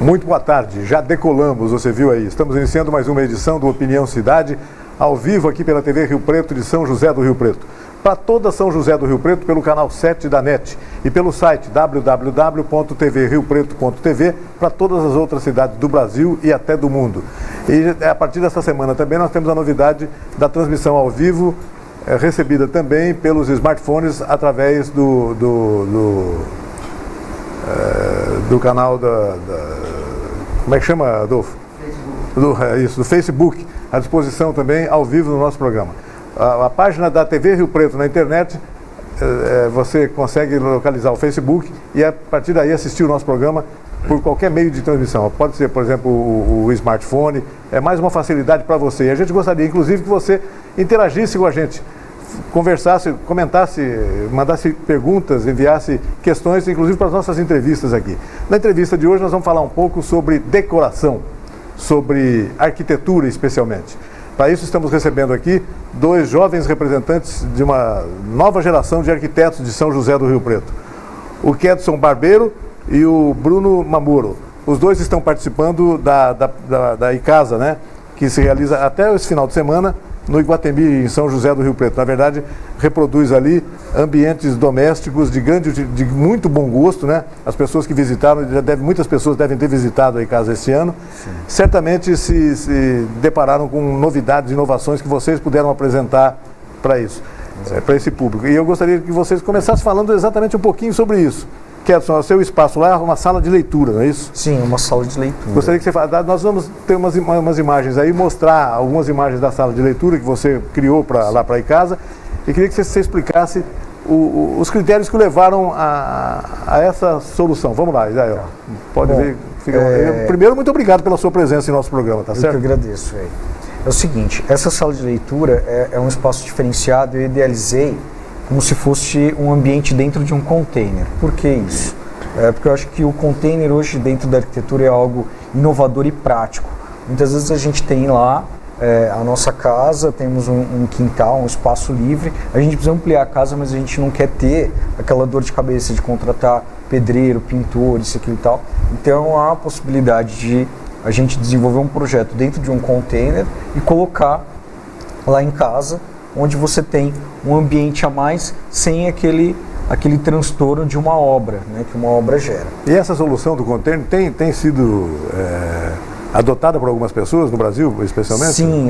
Muito boa tarde, já decolamos, você viu aí. Estamos iniciando mais uma edição do Opinião Cidade, ao vivo aqui pela TV Rio Preto de São José do Rio Preto. Para toda São José do Rio Preto, pelo canal 7 da NET e pelo site www.tvriopreto.tv, para todas as outras cidades do Brasil e até do mundo. E a partir desta semana também nós temos a novidade da transmissão ao vivo, recebida também pelos smartphones através do canal como é que chama, Adolfo? Do Facebook, à disposição também ao vivo no nosso programa. A página da TV Rio Preto na internet, você consegue localizar o Facebook e a partir daí assistir o nosso programa por qualquer meio de transmissão. Pode ser, por exemplo, o smartphone, é mais uma facilidade para você. E a gente gostaria, inclusive, que você interagisse com a gente, conversasse, comentasse, mandasse perguntas, enviasse questões, inclusive para as nossas entrevistas aqui. Na entrevista de hoje nós vamos falar um pouco sobre decoração, sobre arquitetura especialmente. Para isso estamos recebendo aqui dois jovens representantes de uma nova geração de arquitetos de São José do Rio Preto. O Kedson Barbeiro e o Bruno Mamuro. Os dois estão participando da ICASA, né, que se realiza até esse final de semana no Iguatemi, em São José do Rio Preto. Na verdade, reproduz ali ambientes domésticos de muito bom gosto, né? As pessoas que visitaram, muitas pessoas devem ter visitado a ICASA esse ano. Sim. Certamente se depararam com novidades, inovações que vocês puderam apresentar para isso, para esse público. E eu gostaria que vocês começassem falando exatamente um pouquinho sobre isso. Kedson, o seu espaço lá é uma sala de leitura, não é isso? Sim, uma sala de leitura. Gostaria que você falasse, nós vamos ter umas imagens aí, mostrar algumas imagens da sala de leitura que você criou lá para a ICASA, e queria que você explicasse os critérios que levaram a essa solução. Vamos lá, Isael. Pode ver. Primeiro, muito obrigado pela sua presença em nosso programa, tá certo? Eu que agradeço. É o seguinte, essa sala de leitura é um espaço diferenciado, eu idealizei como se fosse um ambiente dentro de um container. Por que isso? Porque eu acho que o container hoje dentro da arquitetura é algo inovador e prático. Muitas vezes a gente tem lá a nossa casa, temos um quintal, um espaço livre, a gente precisa ampliar a casa, mas a gente não quer ter aquela dor de cabeça de contratar pedreiro, pintor, isso aqui e tal. Então há a possibilidade de a gente desenvolver um projeto dentro de um container e colocar lá em casa, onde você tem um ambiente a mais sem aquele transtorno de uma obra, né, que uma obra gera. E essa solução do container tem sido adotada por algumas pessoas no Brasil, especialmente? Sim,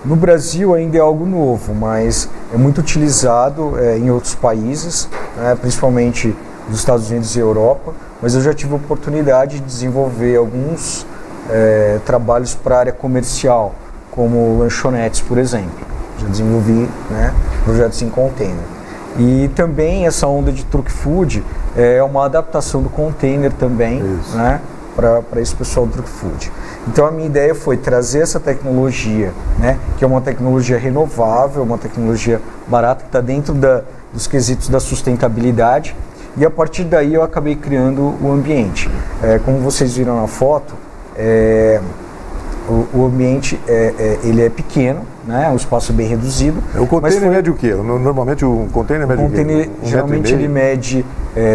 no Brasil ainda é algo novo, mas é muito utilizado em outros países, principalmente nos Estados Unidos e Europa, mas eu já tive a oportunidade de desenvolver alguns trabalhos para a área comercial, como lanchonetes, por exemplo. Já desenvolvi, né, projetos em container. E também essa onda de truck food é uma adaptação do container também, né, para esse pessoal do truck food. Então a minha ideia foi trazer essa tecnologia, né, que é uma tecnologia renovável, uma tecnologia barata, que está dentro dos quesitos da sustentabilidade, e a partir daí eu acabei criando o ambiente. Como vocês viram na foto, o ambiente ele é pequeno, né? O espaço é bem reduzido. O container mede o quê? Normalmente o container mede o quê? Geralmente ele mede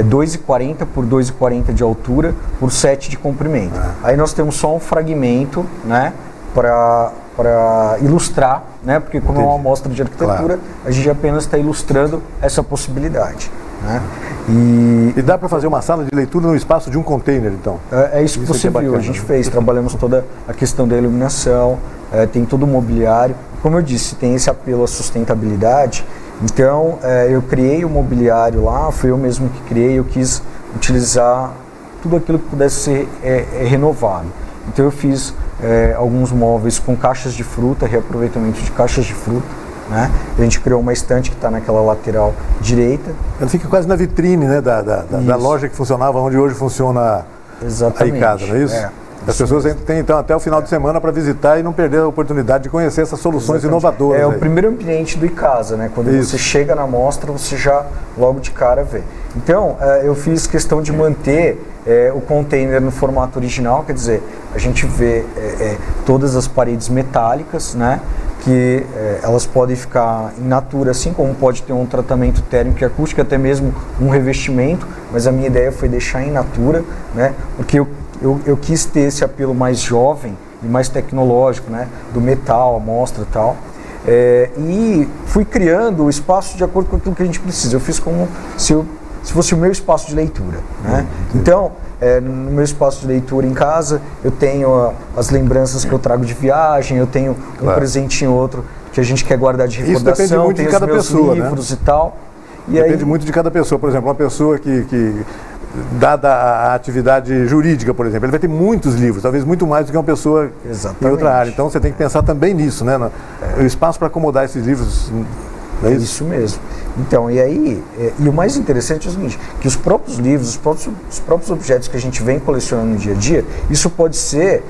2,40 por 2,40 de altura por 7 de comprimento. Aí nós temos só um fragmento, né, para ilustrar, né, porque como é uma amostra de arquitetura, a gente apenas está ilustrando essa possibilidade. Né? E dá para fazer uma sala de leitura no espaço de um container, então? É isso que você viu, a gente fez, trabalhamos toda a questão da iluminação, tem todo o mobiliário. Como eu disse, tem esse apelo à sustentabilidade, então eu criei o mobiliário lá, fui eu mesmo que criei, eu quis utilizar tudo aquilo que pudesse ser renovado. Então eu fiz alguns móveis com caixas de fruta, reaproveitamento de caixas de fruta, né? A gente criou uma estante que está naquela lateral direita. Ela fica quase na vitrine, né, da loja que funcionava, onde hoje funciona a ICASA, não é isso? As pessoas têm então até o final de semana para visitar e não perder a oportunidade de conhecer essas soluções inovadoras. É o primeiro ambiente do ICASA, né? Quando você chega na mostra, você já logo de cara vê. Então, eu fiz questão de manter o container no formato original, quer dizer, a gente vê todas as paredes metálicas, né? Que elas podem ficar in natura, assim como pode ter um tratamento térmico e acústico, até mesmo um revestimento, mas a minha ideia foi deixar in natura, né? Porque eu quis ter esse apelo mais jovem e mais tecnológico, né? Do metal, amostra e tal. E fui criando o espaço de acordo com aquilo que a gente precisa. Eu fiz como se fosse o meu espaço de leitura, né? Então, no meu espaço de leitura em casa, eu tenho as lembranças que eu trago de viagem, eu tenho um presentinho outro que a gente quer guardar de recordação, isso depende muito tem de cada os meus pessoa, livros, né? E tal. E depende aí, muito de cada pessoa. Por exemplo, uma pessoa que dada a atividade jurídica, por exemplo, ele vai ter muitos livros, talvez muito mais do que uma pessoa em outra área. Então você tem que pensar também nisso, né? O espaço para acomodar esses livros. Não é isso? Isso mesmo. Então, e aí, e o mais interessante é o seguinte, que os próprios livros, os próprios objetos que a gente vem colecionando no dia a dia, isso pode ser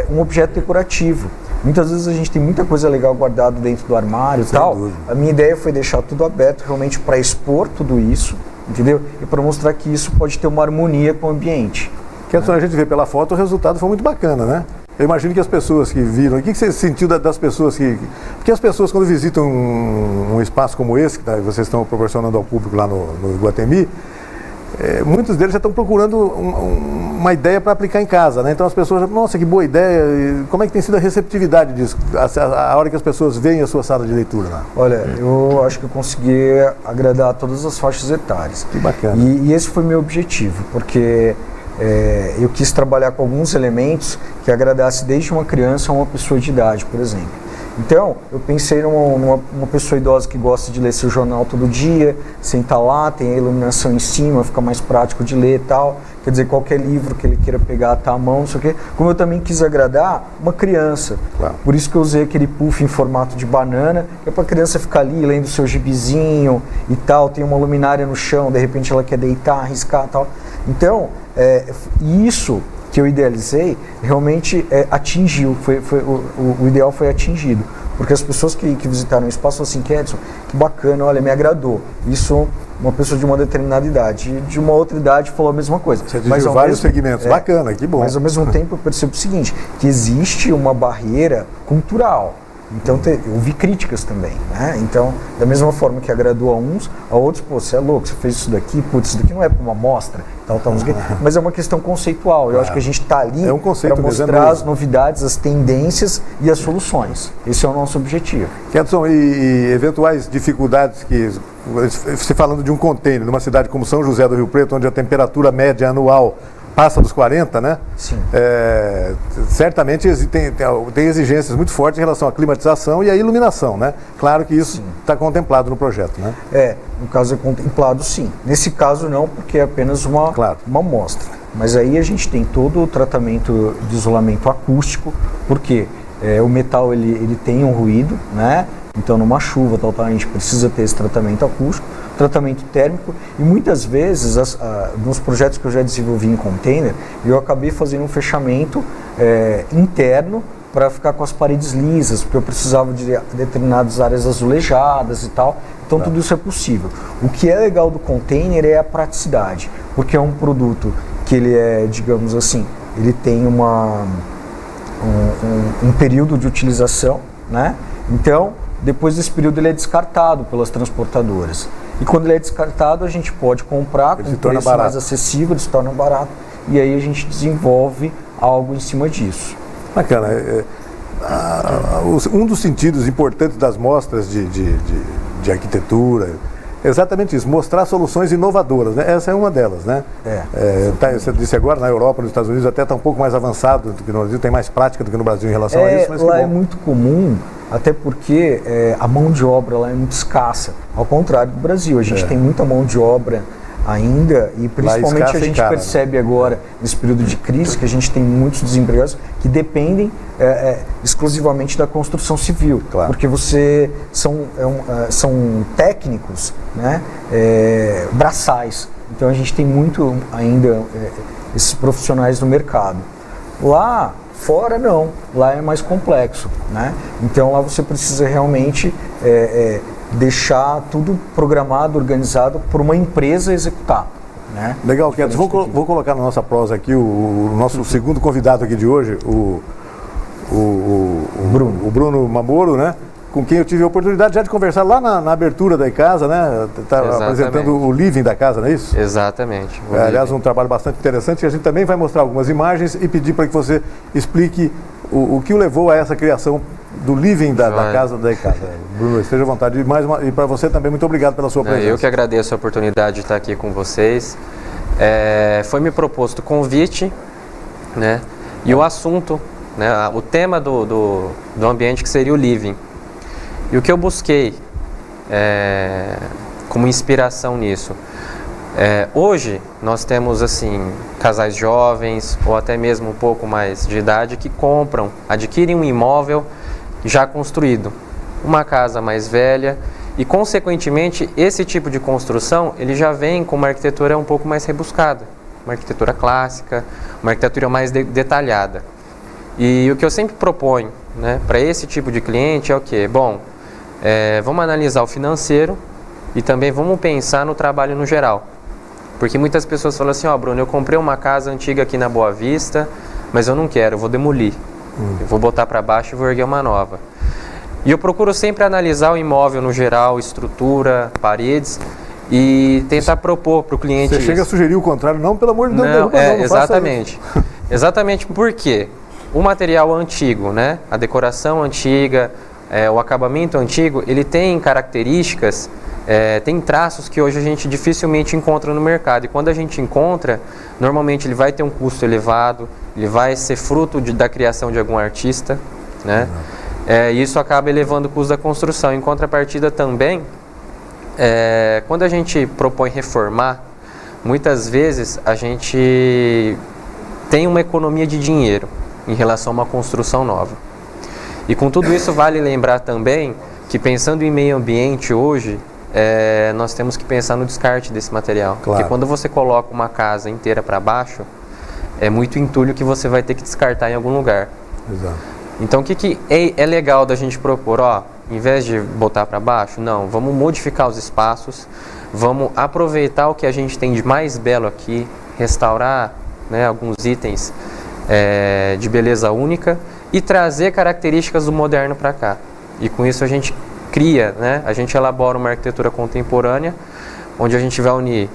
um objeto decorativo. Muitas vezes a gente tem muita coisa legal guardada dentro do armário e tal. Dúvida. A minha ideia foi deixar tudo aberto realmente para expor tudo isso, entendeu? E para mostrar que isso pode ter uma harmonia com o ambiente. Que a gente vê pela foto, o resultado foi muito bacana, né? Eu imagino que as pessoas que viram, o que você sentiu das pessoas Porque as pessoas quando visitam um espaço como esse, que vocês estão proporcionando ao público lá no Iguatemi, muitos deles já estão procurando uma ideia para aplicar em casa, né? Então as pessoas, nossa, que boa ideia, e como é que tem sido a receptividade disso, a hora que as pessoas veem a sua sala de leitura lá? Olha, eu acho que eu consegui agradar todas as faixas etárias. Que bacana. E esse foi meu objetivo, porque eu quis trabalhar com alguns elementos que agradasse desde uma criança a uma pessoa de idade, por exemplo. Então, eu pensei numa pessoa idosa que gosta de ler seu jornal todo dia, sentar lá, tem a iluminação em cima, fica mais prático de ler e tal. Quer dizer, qualquer livro que ele queira pegar, tá à mão, não sei o quê. Como eu também quis agradar uma criança. Claro. Por isso que eu usei aquele puff em formato de banana, que é para a criança ficar ali lendo seu gibizinho e tal. Tem uma luminária no chão, de repente ela quer deitar, arriscar e tal. Então, isso que eu idealizei realmente atingiu, o ideal foi atingido. Porque as pessoas que visitaram o espaço falaram assim, Kedson, que bacana, olha, me agradou. Isso, uma pessoa de uma determinada idade. De uma outra idade falou a mesma coisa. Você atingiu vários segmentos, bacana, que bom. Mas ao mesmo tempo eu percebo o seguinte, que existe uma barreira cultural. Então eu vi críticas também, né? Então, da mesma forma que agradou a uns, a outros, pô, você é louco, você fez isso daqui, putz, isso daqui não é para uma amostra, tal, mas é uma questão conceitual. Eu acho que a gente está ali para mostrar as novidades, as tendências e as soluções. Esse é o nosso objetivo. Kedson, e eventuais dificuldades que, você falando de um container, numa cidade como São José do Rio Preto, onde a temperatura média anual passa dos 40, né? Sim. Certamente tem exigências muito fortes em relação à climatização e à iluminação, né? Claro que isso está contemplado no projeto, né? No caso é contemplado, sim. Nesse caso não, porque é apenas uma amostra. Mas aí a gente tem todo o tratamento de isolamento acústico, porque o metal ele tem um ruído, né? Então numa chuva, a gente precisa ter esse tratamento acústico, tratamento térmico, e muitas vezes nos projetos que eu já desenvolvi em container, eu acabei fazendo um fechamento interno para ficar com as paredes lisas, porque eu precisava de determinadas áreas azulejadas e tal. Então tudo isso é possível. O que é legal do container é a praticidade, porque é um produto que ele digamos assim, ele tem um período de utilização, né? Então, depois desse período ele é descartado pelas transportadoras. E quando ele é descartado, a gente pode comprar com um preço mais acessível, ele se torna barato, e aí a gente desenvolve algo em cima disso. Bacana. Um dos sentidos importantes das mostras de arquitetura é exatamente isso, mostrar soluções inovadoras, né? Essa é uma delas, né? Você disse agora, na Europa, nos Estados Unidos, até está um pouco mais avançado do que no Brasil, tem mais prática do que no Brasil em relação a isso. Mas lá é muito comum, até porque a mão de obra lá é muito escassa, ao contrário do Brasil. A gente tem muita mão de obra ainda, e principalmente a gente percebe agora, nesse período de crise, que a gente tem muitos desempregados que dependem exclusivamente da construção civil, porque são técnicos, né, braçais. Então a gente tem muito ainda esses profissionais no mercado. Lá fora não, lá é mais complexo, né? Então lá você precisa realmente deixar tudo programado, organizado por uma empresa executar, né? Legal, Kedson. Vou colocar na nossa prosa aqui o nosso segundo convidado aqui de hoje, o Bruno Mamoro, né? com quem eu tive a oportunidade já de conversar lá na abertura da casa, né? Está apresentando o living da casa, não é isso? Exatamente. Aliás, um trabalho bastante interessante, e a gente também vai mostrar algumas imagens e pedir para que você explique o que o levou a essa criação do living da casa da casa. Bruno, esteja à vontade. E para você também, muito obrigado pela sua presença. Eu que agradeço a oportunidade de estar aqui com vocês. Foi me proposto o convite, né? E o assunto, né? O tema do ambiente que seria o living. E o que eu busquei como inspiração nisso? Hoje nós temos assim casais jovens ou até mesmo um pouco mais de idade que adquirem um imóvel já construído, uma casa mais velha e consequentemente esse tipo de construção ele já vem com uma arquitetura um pouco mais rebuscada, uma arquitetura clássica, uma arquitetura mais detalhada. E o que eu sempre proponho, né, para esse tipo de cliente é o quê? Bom, vamos analisar o financeiro e também vamos pensar no trabalho no geral. Porque muitas pessoas falam assim, Bruno, eu comprei uma casa antiga aqui na Boa Vista, mas eu não quero, eu vou demolir. Eu vou botar para baixo e vou erguer uma nova. E eu procuro sempre analisar o imóvel no geral, estrutura, paredes, e tentar propor para o cliente Você chega a sugerir o contrário, não, pelo amor de Deus, não exatamente. Exatamente porque o material antigo, né, a decoração antiga, o acabamento antigo, ele tem características, tem traços que hoje a gente dificilmente encontra no mercado. E quando a gente encontra, normalmente ele vai ter um custo elevado, ele vai ser fruto da criação de algum artista, né? E isso acaba elevando o custo da construção. Em contrapartida também, quando a gente propõe reformar, muitas vezes a gente tem uma economia de dinheiro em relação a uma construção nova. E com tudo isso vale lembrar também que pensando em meio ambiente hoje, nós temos que pensar no descarte desse material. Claro. Porque quando você coloca uma casa inteira para baixo, é muito entulho que você vai ter que descartar em algum lugar. Exato. Então o que é legal da gente propor? Em vez de botar para baixo, não, vamos modificar os espaços, vamos aproveitar o que a gente tem de mais belo aqui, restaurar, né, alguns itens de beleza única e trazer características do moderno para cá. E com isso a gente cria, né, a gente elabora uma arquitetura contemporânea, onde a gente vai unir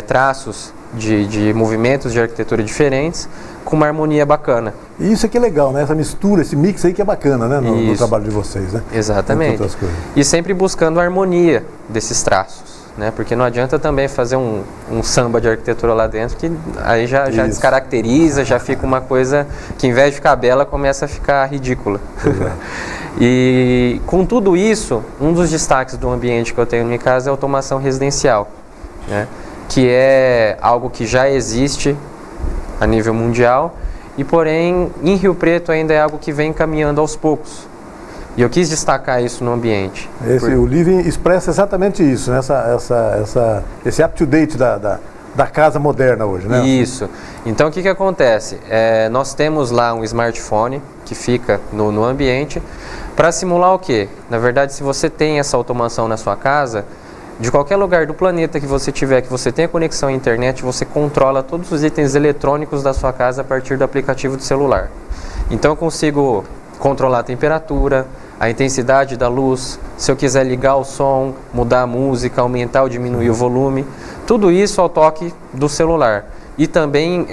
traços de movimentos de arquitetura diferentes com uma harmonia bacana. E isso aqui é legal, né? Essa mistura, esse mix aí que é bacana, né? No trabalho de vocês, né? Exatamente. E sempre buscando a harmonia desses traços, né? Porque não adianta também fazer um samba de arquitetura lá dentro, que aí já descaracteriza, já fica uma coisa que, em vez de ficar bela, começa a ficar ridícula. E com tudo isso, um dos destaques do ambiente que eu tenho em minha casa é a automação residencial, né? Que é algo que já existe a nível mundial e, porém, em Rio Preto ainda é algo que vem caminhando aos poucos. E eu quis destacar isso no ambiente. O living expressa exatamente isso, né? Esse up-to-date da casa moderna hoje, né? Isso. Então, o que acontece? Nós temos lá um smartphone que fica no ambiente para simular o quê? Na verdade, se você tem essa automação na sua casa, de qualquer lugar do planeta que você tiver, que você tenha conexão à internet, você controla todos os itens eletrônicos da sua casa a partir do aplicativo do celular. Então eu consigo controlar a temperatura, a intensidade da luz, se eu quiser ligar o som, mudar a música, aumentar ou diminuir o volume, tudo isso ao toque do celular. E também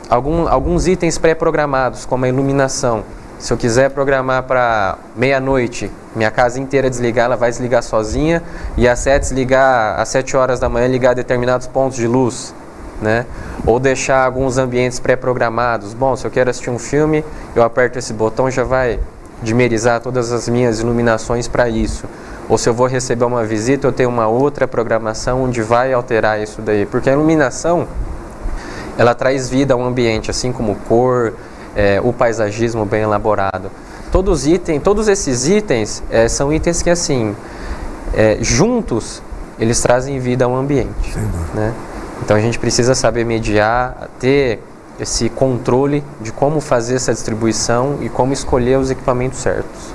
alguns itens pré-programados, como a iluminação. Se eu quiser programar para meia-noite, minha casa inteira desligar, ela vai desligar sozinha, e às 7 horas da manhã ligar determinados pontos de luz, né? Ou deixar alguns ambientes pré-programados. Bom, se eu quero assistir um filme, eu aperto esse botão e já vai dimerizar todas as minhas iluminações para isso. Ou se eu vou receber uma visita, eu tenho uma outra programação onde vai alterar isso daí. Porque a iluminação, ela traz vida ao ambiente, assim como cor, o paisagismo bem elaborado. Todos esses itens são itens que, assim, juntos, eles trazem vida ao ambiente, né? Então a gente precisa saber mediar, ter esse controle de como fazer essa distribuição e como escolher os equipamentos certos.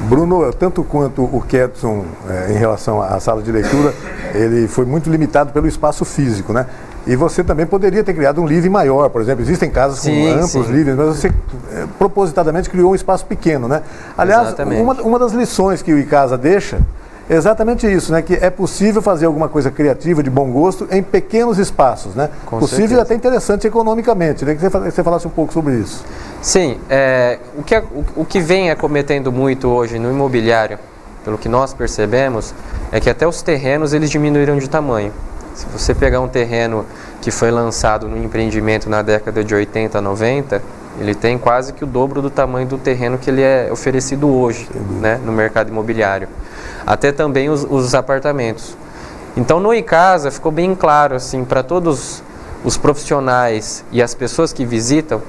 Bruno, tanto quanto o Kedson, em relação à sala de leitura, ele foi muito limitado pelo espaço físico, né? E você também poderia ter criado um living maior, por exemplo. Existem casas com amplos livings, mas você propositadamente criou um espaço pequeno, né? Aliás, uma das lições que o Icasa deixa é exatamente isso, né? Que é possível fazer alguma coisa criativa, de bom gosto, em pequenos espaços, né? Com possível certeza. e até interessante economicamente, né? Que você falasse um pouco sobre isso. Sim, o que vem acometendo muito hoje no imobiliário, pelo que nós percebemos, é que até os terrenos eles diminuíram de tamanho. Se você pegar um terreno que foi lançado no empreendimento na década de 80, 90, ele tem quase que o dobro do tamanho do terreno que ele é oferecido hoje, né, no mercado imobiliário. Até também os apartamentos. Então no Icasa ficou bem claro assim, para todos os profissionais e as pessoas que visitam,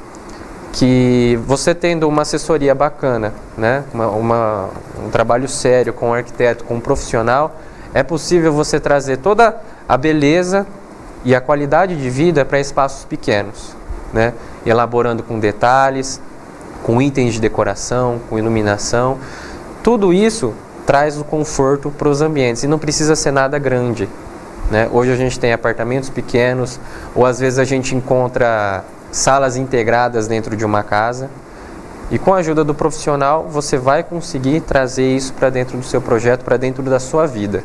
que você tendo uma assessoria bacana, né, um trabalho sério com um arquiteto, com um profissional, é possível você trazer toda a beleza e a qualidade de vida para espaços pequenos, né, elaborando com detalhes, com itens de decoração, com iluminação. Tudo isso traz o conforto para os ambientes e não precisa ser nada grande, né? Hoje a gente tem apartamentos pequenos, ou às vezes a gente encontra salas integradas dentro de uma casa, e com a ajuda do profissional você vai conseguir trazer isso para dentro do seu projeto, para dentro da sua vida.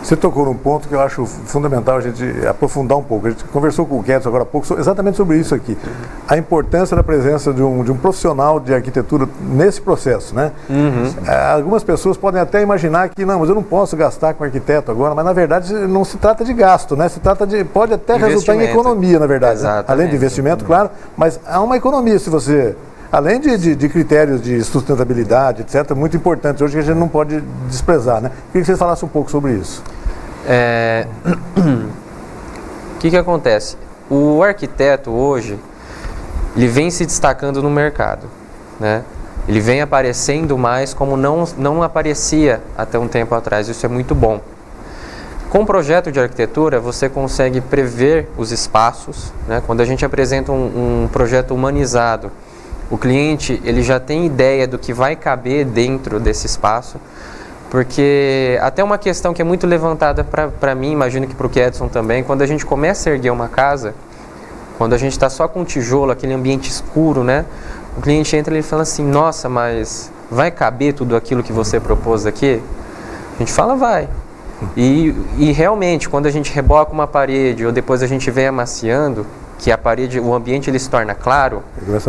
Você tocou num ponto que eu acho fundamental a gente aprofundar um pouco. A gente conversou com o Kedson agora há pouco exatamente sobre isso aqui. A importância da presença de um profissional de arquitetura nesse processo, né? Algumas pessoas podem até imaginar que, não, mas eu não posso gastar com arquiteto agora, mas na verdade não se trata de gasto, né? Se trata de, pode até resultar em economia, na verdade. Exatamente. Além de investimento, claro, mas há uma economia se você... Além de critérios de sustentabilidade, etc., muito importantes hoje que a gente não pode desprezar, né? Queria que vocês falassem um pouco sobre isso. O que acontece? O arquiteto hoje, ele vem se destacando no mercado, né? Ele vem aparecendo mais como não aparecia até um tempo atrás, isso é muito bom. Com o projeto de arquitetura, você consegue prever os espaços, né? Quando a gente apresenta um projeto humanizado, o cliente ele já tem ideia do que vai caber dentro desse espaço, porque até uma questão que é muito levantada para mim, imagino que para o Kedson também, quando a gente começa a erguer uma casa, quando a gente está só com tijolo, aquele ambiente escuro, né? O cliente entra e fala assim, nossa, mas vai caber tudo aquilo que você propôs aqui? A gente fala, vai. E realmente, quando a gente reboca uma parede ou depois a gente vem amaciando, que a parede, o ambiente ele se torna claro,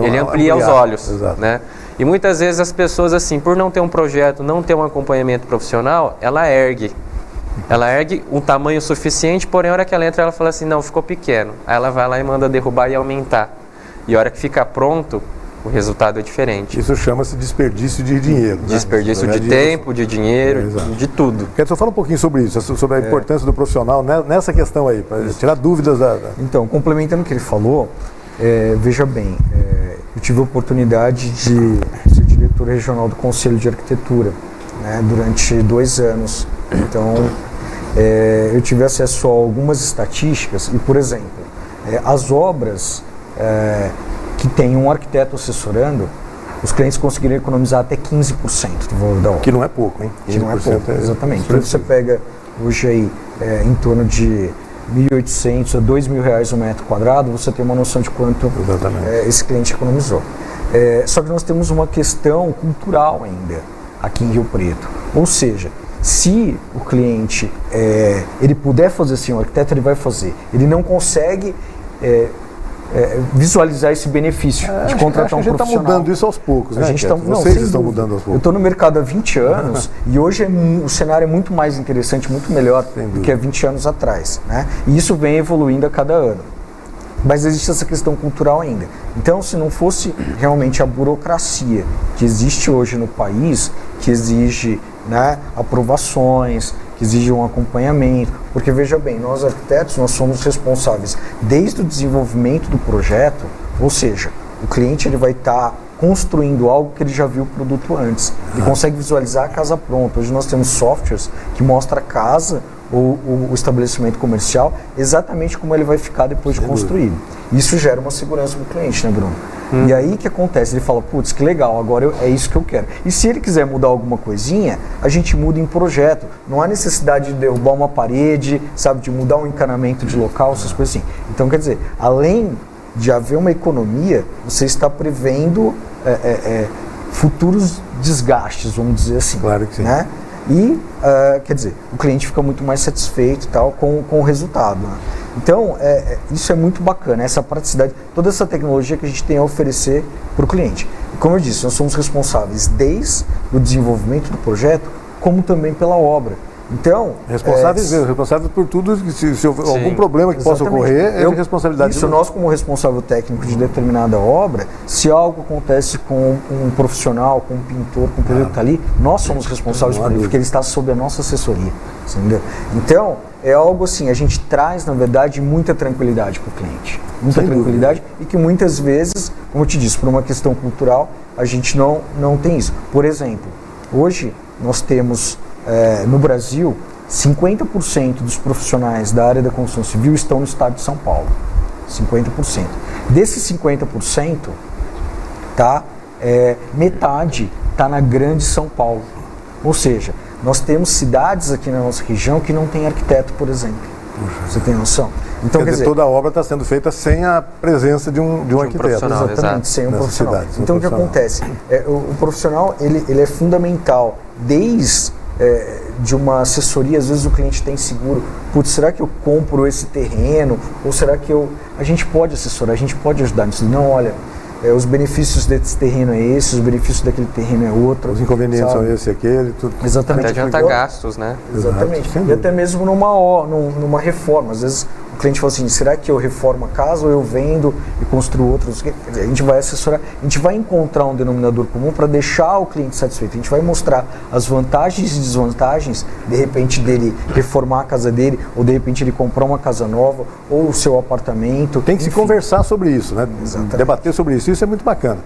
ele amplia os olhos, né? E muitas vezes as pessoas assim, por não ter um projeto, não ter um acompanhamento profissional, ela ergue um tamanho suficiente, porém a hora que ela entra ela fala assim, não, ficou pequeno. Aí ela vai lá e manda derrubar e aumentar. E a hora que fica pronto, o resultado é diferente. Isso chama-se desperdício de dinheiro. Desperdício de tempo, de dinheiro, de tudo. Quero só falar um pouquinho sobre isso, sobre a importância do profissional nessa questão aí, para tirar dúvidas Então, complementando o que ele falou, veja bem, eu tive a oportunidade de ser diretor regional do Conselho de Arquitetura, né, durante 2 anos. Então, eu tive acesso a algumas estatísticas e, por exemplo, as obras que tem um arquiteto assessorando, os clientes conseguiram economizar até 15% do valor da obra. Que não é pouco, hein? Que não é pouco, exatamente. Então você pega hoje aí em torno de R$ 1.800 a R$ 2.000 o metro quadrado, você tem uma noção de quanto esse cliente economizou. Só que nós temos uma questão cultural ainda aqui em Rio Preto. Ou seja, se o cliente ele puder fazer assim, o arquiteto ele vai fazer. Ele não consegue visualizar esse benefício de contratar um profissional. A gente está mudando isso aos poucos, né? Vocês estão mudando aos poucos. Eu estou no mercado há 20 anos e hoje o cenário é muito mais interessante, muito melhor do que há 20 anos atrás, né? E isso vem evoluindo a cada ano. Mas existe essa questão cultural ainda. Então, se não fosse realmente a burocracia que existe hoje no país, que exige, né, aprovações, que exige um acompanhamento, porque veja bem, nós arquitetos, nós somos responsáveis desde o desenvolvimento do projeto, ou seja, o cliente ele vai estar construindo algo que ele já viu o produto antes, ele consegue visualizar a casa pronta. Hoje nós temos softwares que mostram a casa ou o estabelecimento comercial exatamente como ele vai ficar depois de construído. Isso gera uma segurança para o cliente, né, Bruno? E aí o que acontece? Ele fala, putz, que legal, agora é isso que eu quero. E se ele quiser mudar alguma coisinha, a gente muda em projeto. Não há necessidade de derrubar uma parede, sabe, de mudar um encanamento de local, essas coisas assim. Então, quer dizer, além de haver uma economia, você está prevendo futuros desgastes, vamos dizer assim. Claro que sim. Né? E, quer dizer, o cliente fica muito mais satisfeito e tal, com o resultado. Né? Então, isso é muito bacana, essa praticidade, toda essa tecnologia que a gente tem a oferecer para o cliente. E como eu disse, nós somos responsáveis desde o desenvolvimento do projeto, como também pela obra. Então, responsável por tudo, se houver algum problema que possa ocorrer, é responsabilidade isso, nós como responsável técnico de determinada obra, se algo acontece com um profissional, com um pintor, com um pedreiro que está ali, nós somos responsáveis por ele, porque ele está sob a nossa assessoria, entendeu? Então, é algo assim, a gente traz, na verdade, muita tranquilidade para o cliente, muita tranquilidade, e que muitas vezes, como eu te disse, por uma questão cultural, a gente não tem isso. Por exemplo, hoje nós temos no Brasil, 50% dos profissionais da área da construção civil estão no estado de São Paulo. 50%. Desses 50%, metade está na grande São Paulo. Ou seja, nós temos cidades aqui na nossa região que não tem arquiteto, por exemplo. Você tem noção? Então, quer dizer, toda a obra está sendo feita sem a presença de um arquiteto. Exatamente, exato. Sem um profissional. Cidades, então, o que acontece? O profissional ele é fundamental desde de uma assessoria. Às vezes o cliente tem seguro, putz, será que eu compro esse terreno? Ou será que a gente pode assessorar, a gente pode ajudar nisso? Não, olha, os benefícios desse terreno é esse, os benefícios daquele terreno é outro. Os inconvenientes são esse e aquele, tudo. Exatamente. Até adianta gastos, né? Exatamente. E até mesmo numa reforma. Às vezes o cliente fala assim, será que eu reformo a casa ou eu vendo e construo outros? Quer dizer, a gente vai assessorar, a gente vai encontrar um denominador comum para deixar o cliente satisfeito. A gente vai mostrar as vantagens e desvantagens, de repente, dele reformar a casa dele, ou de repente ele comprar uma casa nova, ou o seu apartamento. Tem que se conversar sobre isso, né? Debater sobre isso. Isso é muito bacana.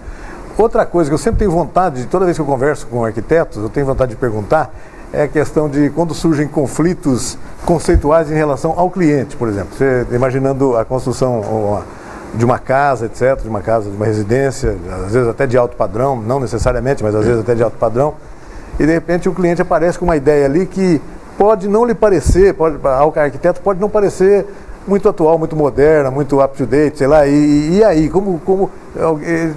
Outra coisa que eu sempre tenho vontade, toda vez que eu converso com arquitetos, eu tenho vontade de perguntar, é a questão de quando surgem conflitos conceituais em relação ao cliente, por exemplo. Você imaginando a construção de uma casa, etc., de uma residência, às vezes até de alto padrão, não necessariamente, mas às vezes até de alto padrão, e de repente o cliente aparece com uma ideia ali que pode não lhe parecer, ao arquiteto pode não parecer muito atual, muito moderna, muito up-to-date, sei lá, e aí, como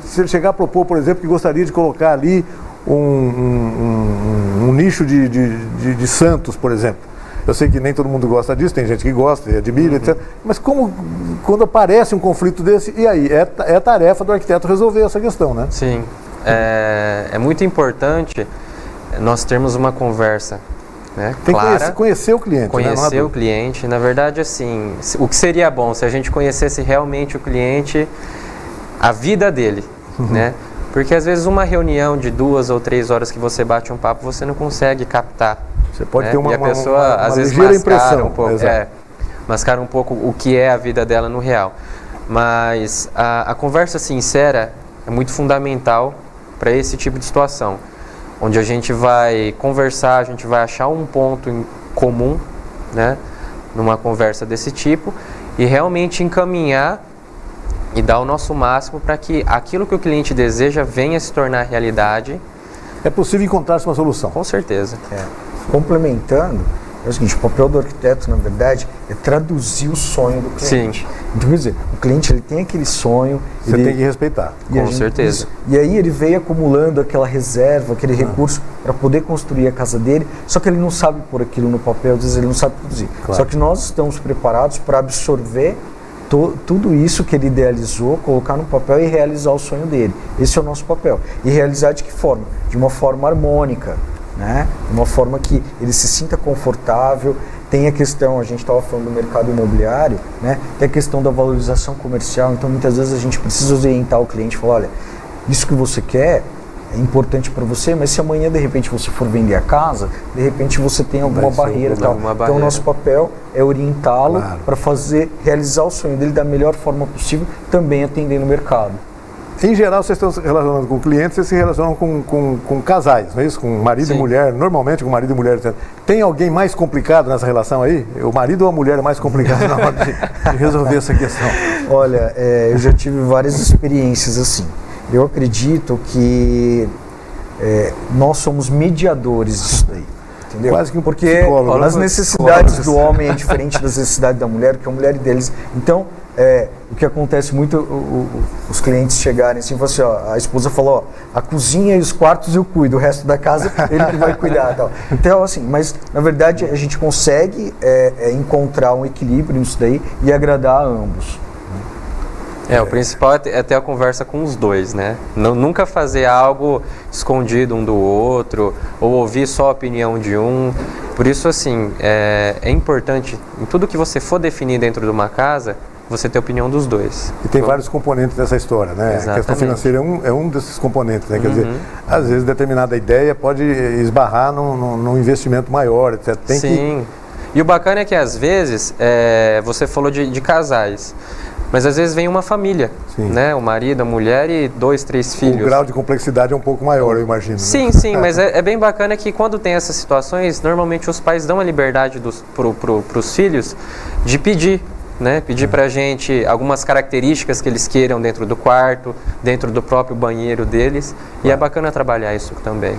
se ele chegar a propor, por exemplo, que gostaria de colocar ali um nicho de santos, por exemplo. Eu sei que nem todo mundo gosta disso, tem gente que gosta e admira, etc. Mas quando aparece um conflito desse, e aí? É tarefa do arquiteto resolver essa questão, né? Sim. É muito importante nós termos uma conversa, né, tem clara. Que conhecer o cliente. Conhecer o cliente. Na verdade, assim, o que seria bom se a gente conhecesse realmente o cliente, a vida dele, né? Porque às vezes uma reunião de 2 ou 3 horas que você bate um papo, você não consegue captar. Você pode né? ter uma, e a pessoa, às vezes, ligeira impressão. Um pouco, mascara um pouco o que é a vida dela no real. Mas a conversa sincera é muito fundamental para esse tipo de situação, onde a gente vai conversar, a gente vai achar um ponto em comum, né, numa conversa desse tipo, e realmente encaminhar e dar o nosso máximo para que aquilo que o cliente deseja venha se tornar realidade. É possível encontrar uma solução. Com certeza. Complementando, é o seguinte, o papel do arquiteto, na verdade, é traduzir o sonho do cliente. Sim. Então, quer dizer, o cliente ele tem aquele sonho... Você tem que respeitar. Com certeza. E aí ele veio acumulando aquela reserva, aquele recurso para poder construir a casa dele, só que ele não sabe pôr aquilo no papel, às vezes ele não sabe produzir. Claro. Só que nós estamos preparados para absorver tudo isso que ele idealizou, colocar no papel e realizar o sonho dele. Esse é o nosso papel. E realizar de que forma? De uma forma harmônica, né? Uma forma que ele se sinta confortável. Tem a questão, a gente estava falando do mercado imobiliário, né? Tem a questão da valorização comercial. Então, muitas vezes a gente precisa orientar o cliente e falar, olha, isso que você quer é importante para você, mas se amanhã de repente você for vender a casa, de repente você tem alguma barreira e tal. Então o nosso papel é orientá-lo para realizar o sonho dele da melhor forma possível, também atendendo o mercado. Em geral, vocês estão se relacionando com clientes, vocês se relacionam com casais, não é isso? Com marido e mulher, normalmente com marido e mulher, etc. Tem alguém mais complicado nessa relação aí? O marido ou a mulher é mais complicado na hora de resolver essa questão? Olha, eu já tive várias experiências assim. Eu acredito que nós somos mediadores disso daí. Entendeu? Quase que um porque psicólogo, as né? necessidades do homem é diferente das necessidades da mulher, porque a mulher deles. Então, o que acontece muito, os clientes chegarem assim, assim, ó, a esposa falou, ó, a cozinha e os quartos eu cuido, o resto da casa ele que vai cuidar, tal. Então, assim, mas na verdade a gente consegue encontrar um equilíbrio nisso daí e agradar a ambos. O principal é ter a conversa com os dois, né? Nunca fazer algo escondido um do outro, ou ouvir só a opinião de um. Por isso, assim, é importante, em tudo que você for definir dentro de uma casa, você ter a opinião dos dois. E tem vários componentes dessa história, né? Exatamente. A questão financeira é um desses componentes, né? Quer dizer, às vezes determinada ideia pode esbarrar num investimento maior, etc. Sim. E o bacana é que, às vezes, você falou de casais. Mas às vezes vem uma família, né? O marido, a mulher e 2, 3 filhos. O grau de complexidade é um pouco maior, eu imagino. Sim, né? sim, mas é bem bacana que quando tem essas situações, normalmente os pais dão a liberdade para os filhos de pedir, né? Pedir pra gente algumas características que eles queiram dentro do quarto, dentro do próprio banheiro deles. E é bacana trabalhar isso também.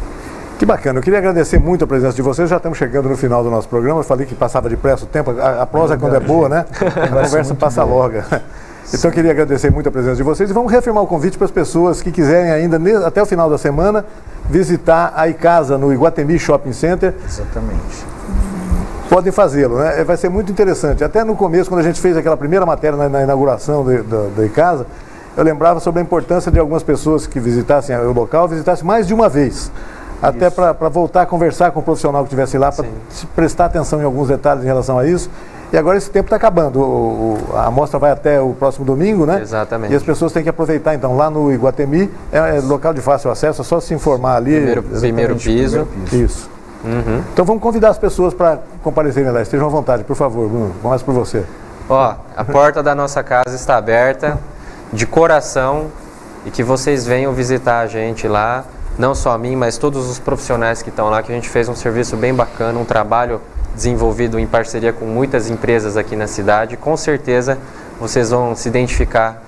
Que bacana, eu queria agradecer muito a presença de vocês, já estamos chegando no final do nosso programa, eu falei que passava depressa o tempo, a prosa quando é boa, né? A conversa passa logo. Então eu queria agradecer muito a presença de vocês e vamos reafirmar o convite para as pessoas que quiserem ainda, até o final da semana, visitar a Icasa no Iguatemi Shopping Center. Exatamente. Podem fazê-lo, né? Vai ser muito interessante. Até no começo, quando a gente fez aquela primeira matéria na inauguração da Icasa, eu lembrava sobre a importância de algumas pessoas que visitassem o local, visitassem mais de uma vez. Até para voltar a conversar com o profissional que estivesse lá, para prestar atenção em alguns detalhes em relação a isso. E agora esse tempo está acabando. A mostra vai até o próximo domingo, né? Exatamente. E as pessoas têm que aproveitar, então, lá no Iguatemi, é local de fácil acesso, é só se informar ali. Primeiro piso. Isso. Então vamos convidar as pessoas para comparecerem lá. Estejam à vontade, por favor, Bruno. Começa por você. Ó, a porta da nossa casa está aberta, de coração, e que vocês venham visitar a gente lá. Não só a mim, mas todos os profissionais que estão lá, que a gente fez um serviço bem bacana, um trabalho desenvolvido em parceria com muitas empresas aqui na cidade. Com certeza vocês vão se identificar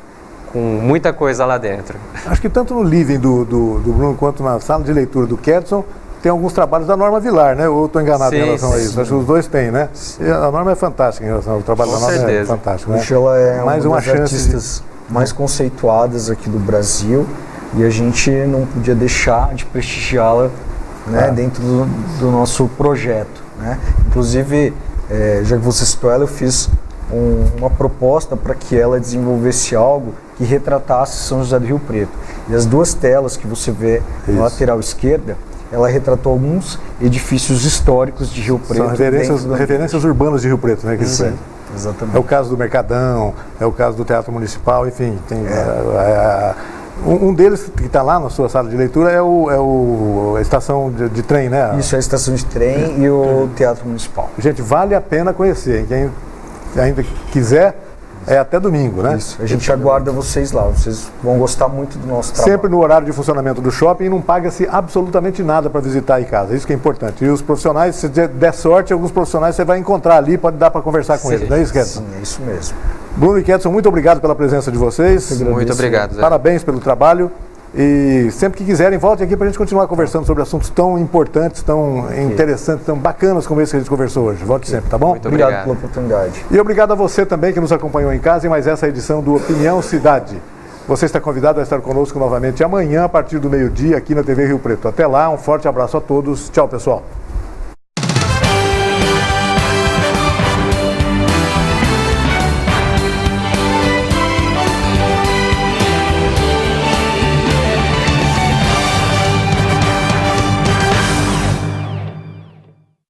com muita coisa lá dentro. Acho que tanto no living do Bruno quanto na sala de leitura do Kedson, tem alguns trabalhos da Norma Vilar, né? Ou estou enganado em relação a isso? Acho que os dois têm, né? E a Norma é fantástica em relação ao trabalho da Norma, é fantástico, né? Ela é mais uma das das artistas mais conceituadas aqui do Brasil. E a gente não podia deixar de prestigiá-la, né, dentro do nosso projeto, né? Inclusive, já que você citou ela, eu fiz uma proposta para que ela desenvolvesse algo que retratasse São José do Rio Preto. E as duas telas que você vê na lateral esquerda, ela retratou alguns edifícios históricos de Rio Preto. São referências urbanas de Rio Preto, né? Sim, exatamente. É o caso do Mercadão, é o caso do Teatro Municipal, enfim, tem... Um deles que está lá na sua sala de leitura é a estação de trem, né? Isso, é a estação de trem e o Teatro Municipal. Gente, vale a pena conhecer. Hein? Quem ainda quiser, é até domingo, né? Isso, a gente aguarda vocês lá. Vocês vão gostar muito do nosso trabalho. Sempre no horário de funcionamento do shopping, não paga-se absolutamente nada para visitar a Icasa. Isso que é importante. E os profissionais, se der sorte, alguns profissionais você vai encontrar ali, pode dar para conversar com eles. Não é isso, Kedson? Sim, é isso mesmo. Bruno e Kedson, muito obrigado pela presença de vocês. Muito obrigado, Zé. Parabéns pelo trabalho. E sempre que quiserem, voltem aqui para a gente continuar conversando sobre assuntos tão importantes, tão interessantes, tão bacanas como esse que a gente conversou hoje. Volte sempre, tá bom? Muito obrigado pela oportunidade. E obrigado a você também que nos acompanhou em casa em mais essa edição do Opinião Cidade. Você está convidado a estar conosco novamente amanhã, a partir do meio-dia, aqui na TV Rio Preto. Até lá, um forte abraço a todos. Tchau, pessoal.